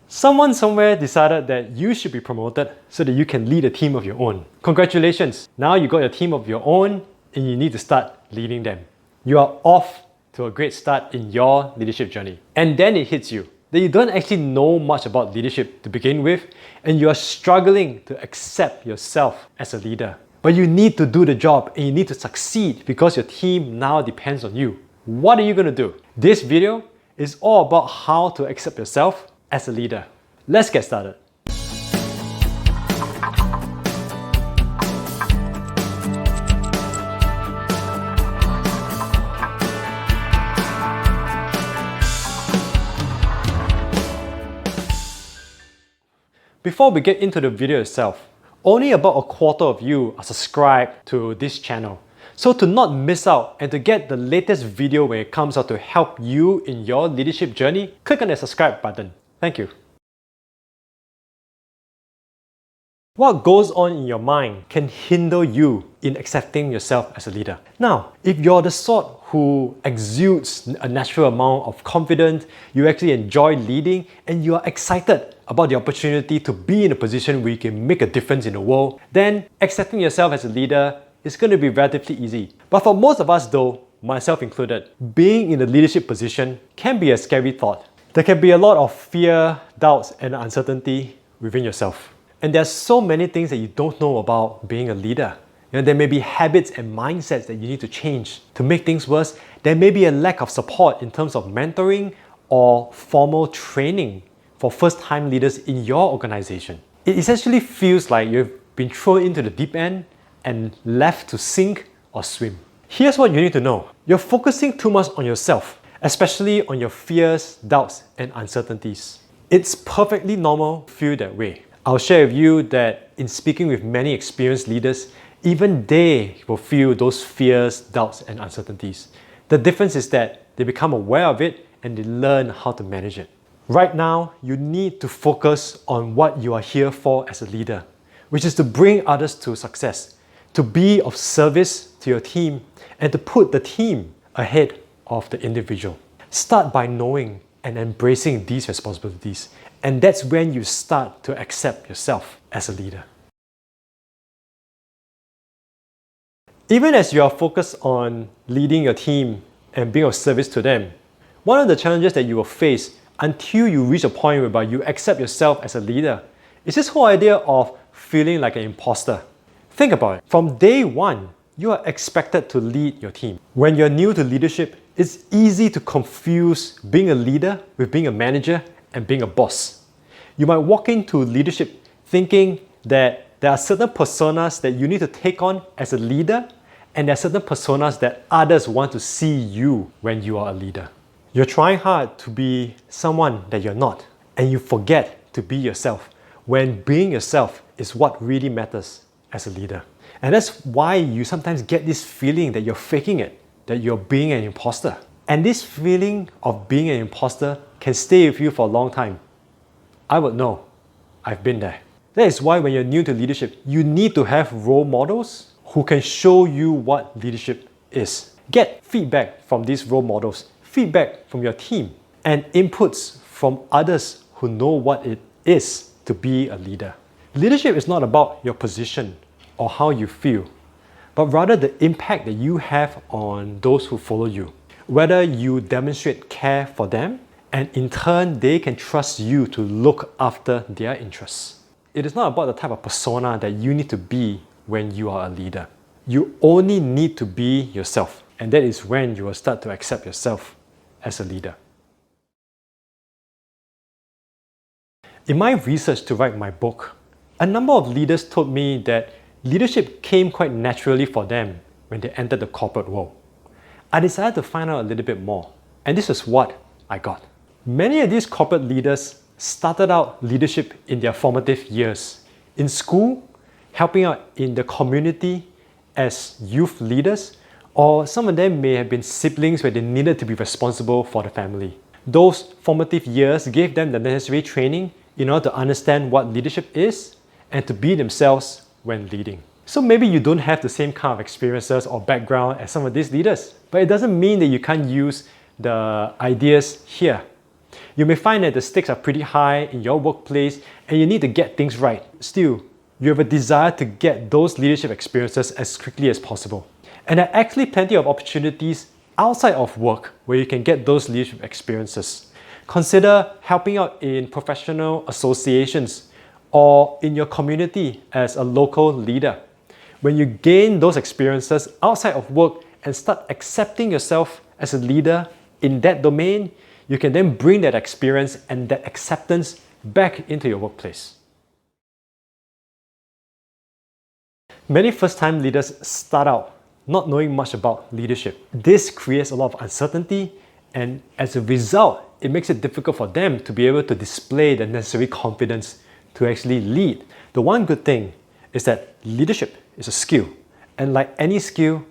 Someone somewhere decided that you should be promoted so that you can lead a team of your own. Congratulations! Now you got your team of your own and you need to start leading them. You are off to a great start in your leadership journey. And then it hits you that you don't actually know much about leadership to begin with, and you are struggling to accept yourself as a leader. But you need to do the job and you need to succeed because your team now depends on you. What are you going to do? This video is all about how to accept yourself as a leader. Let's get started. Before we get into the video itself, only about a quarter of you are subscribed to this channel. So to not miss out and to get the latest video when it comes out to help you in your leadership journey, click on the subscribe button. Thank you. What goes on in your mind can hinder you in accepting yourself as a leader. Now, if you're the sort who exudes a natural amount of confidence, you actually enjoy leading, and you are excited about the opportunity to be in a position where you can make a difference in the world, then accepting yourself as a leader is going to be relatively easy. But for most of us though, myself included, being in a leadership position can be a scary thought. There can be a lot of fear, doubts, and uncertainty within yourself. And there's so many things that you don't know about being a leader. There may be habits and mindsets that you need to change. To make things worse, there may be a lack of support in terms of mentoring or formal training for first-time leaders in your organization. It essentially feels like you've been thrown into the deep end and left to sink or swim. Here's what you need to know. You're focusing too much on yourself, especially on your fears, doubts, and uncertainties. It's perfectly normal to feel that way. I'll share with you that in speaking with many experienced leaders, even they will feel those fears, doubts, and uncertainties. The difference is that they become aware of it and they learn how to manage it. Right now, you need to focus on what you are here for as a leader, which is to bring others to success, to be of service to your team, and to put the team ahead of the individual. Start by knowing and embracing these responsibilities, and that's when you start to accept yourself as a leader. Even as you are focused on leading your team and being of service to them, one of the challenges that you will face until you reach a point whereby you accept yourself as a leader is this whole idea of feeling like an imposter. Think about it. From day one, you are expected to lead your team. When you're new to leadership, it's easy to confuse being a leader with being a manager and being a boss. You might walk into leadership thinking that there are certain personas that you need to take on as a leader, and there are certain personas that others want to see you when you are a leader. You're trying hard to be someone that you're not, and you forget to be yourself, when being yourself is what really matters as a leader. And that's why you sometimes get this feeling that you're faking it, that you're being an imposter. And this feeling of being an imposter can stay with you for a long time. I would know. I've been there. That is why when you're new to leadership, you need to have role models who can show you what leadership is. Get feedback from these role models, feedback from your team, and inputs from others who know what it is to be a leader. Leadership is not about your position or how you feel, but rather the impact that you have on those who follow you. Whether you demonstrate care for them, and in turn, they can trust you to look after their interests. It is not about the type of persona that you need to be when you are a leader. You only need to be yourself, and that is when you will start to accept yourself as a leader. In my research to write my book, a number of leaders told me that leadership came quite naturally for them when they entered the corporate world. I decided to find out a little bit more, and this is what I got. Many of these corporate leaders started out leadership in their formative years, in school, helping out in the community as youth leaders, or some of them may have been siblings where they needed to be responsible for the family. Those formative years gave them the necessary training in order to understand what leadership is and to be themselves when leading. So maybe you don't have the same kind of experiences or background as some of these leaders, but it doesn't mean that you can't use the ideas here. You may find that the stakes are pretty high in your workplace and you need to get things right. Still, you have a desire to get those leadership experiences as quickly as possible. And there are actually plenty of opportunities outside of work where you can get those leadership experiences. Consider helping out in professional associations or in your community as a local leader. When you gain those experiences outside of work and start accepting yourself as a leader in that domain, you can then bring that experience and that acceptance back into your workplace. Many first-time leaders start out not knowing much about leadership. This creates a lot of uncertainty, and as a result, it makes it difficult for them to be able to display the necessary confidence to actually lead. The one good thing is that leadership is a skill, and like any skill,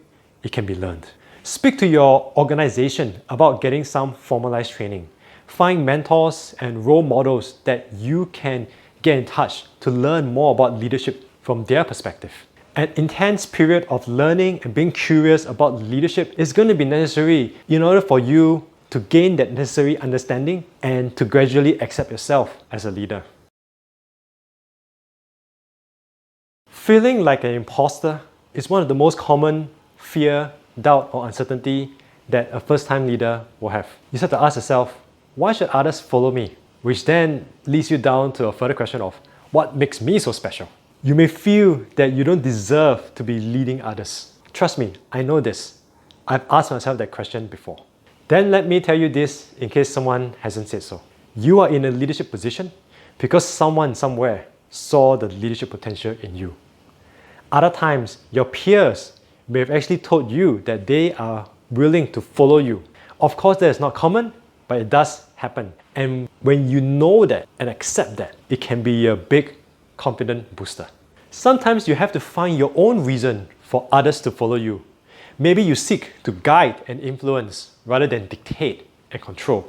it can be learned. Speak to your organization about getting some formalized training. Find mentors and role models that you can get in touch to learn more about leadership from their perspective. An intense period of learning and being curious about leadership is going to be necessary in order for you to gain that necessary understanding and to gradually accept yourself as a leader. Feeling like an imposter is one of the most common fear, doubt, or uncertainty that a first-time leader will have. You start to ask yourself, why should others follow me? Which then leads you down to a further question of, what makes me so special? You may feel that you don't deserve to be leading others. Trust me, I know this. I've asked myself that question before. Then let me tell you this in case someone hasn't said so. You are in a leadership position because someone somewhere saw the leadership potential in you. Other times, your peers may have actually told you that they are willing to follow you. Of course, that is not common, but it does happen. And when you know that and accept that, it can be a big confident booster. Sometimes you have to find your own reason for others to follow you. Maybe you seek to guide and influence rather than dictate and control.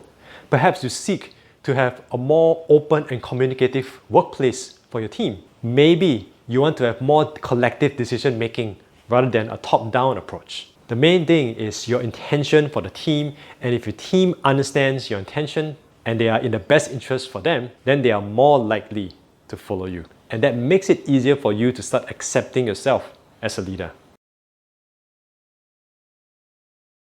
Perhaps you seek to have a more open and communicative workplace for your team. Maybe you want to have more collective decision making rather than a top-down approach. The main thing is your intention for the team, and if your team understands your intention and they are in the best interest for them, then they are more likely to follow you. And that makes it easier for you to start accepting yourself as a leader.